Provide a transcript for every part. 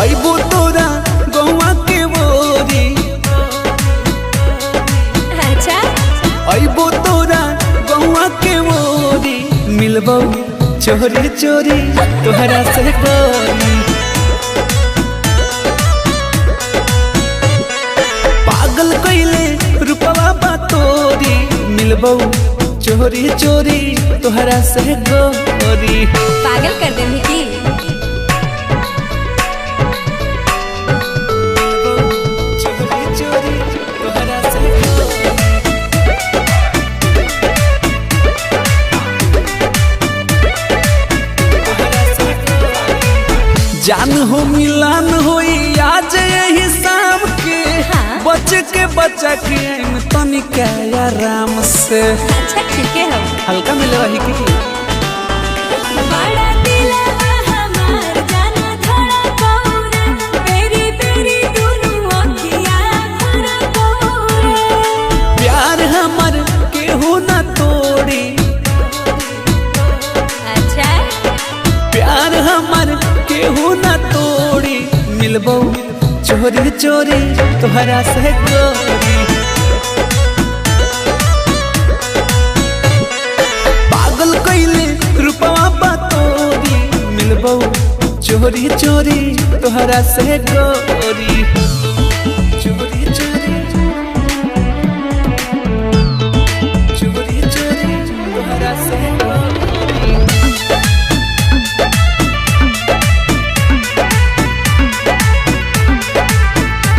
अइबो तोरा गौवा के बोरी। अच्छा अइबो तोरा गौवा के बोरी। मिलबो चोरी चोरी तोहरा से गोरी। पागल कइले रूपवा बा तोरी। मिलबो चोरी चोरी तोहरा से गोरी। पागल कर दे की। चोरी चोरी तोहरा से गोरी। तोहरा से गोरी। जान हो मिलान होई आज यही शाम के। हाँ। बच के बचा के तनिक आराम से। अच्छा ठीक है हो। हल्का मिले वही की। बड़ा दिलवा हमार जाना धड़ा कौरे। पेरी पेरी दुनु अखियाँ भरा कौरे। प्यार हमर केहू न तोड़ी। अच्छा प्यार हमर केहू न तोड़ी। मिलबो चोरी चोरी तोहरा से गोरी। पागल कइले रूपवा बा तोरी। मिलबो चोरी चोरी तोहरा से गोरी। चोरी चोरी चोरी चोरी तोहरा से गोरी।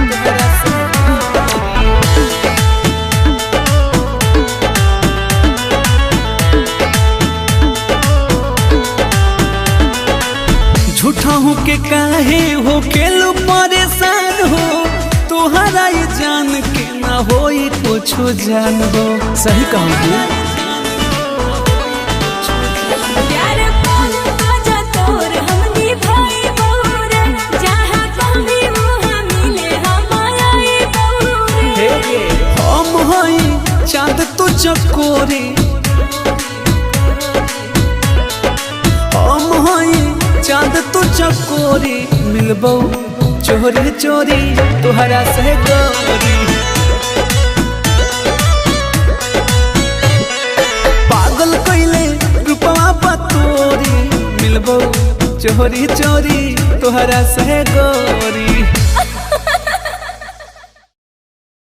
तोहरा से झूठा हूँ के काहे हो खेलू परेशान हो। तोहरा ये जान के ना होई कुछो जान हो। सही कहूँ प्यार पाल बाजा तोर हमनी भाई बौरे। जहाँ कभी वहाँ मिले हमारे बौरे। हम हई चाँद तो चकोरी। हम हई चाँद तो चकोरी। मिलबो चोरी चोरी तोहरा से गोरी। पागल कइले रूपवा बा तोरी। मिलबो चोरी चोरी तोहरा से गोरी।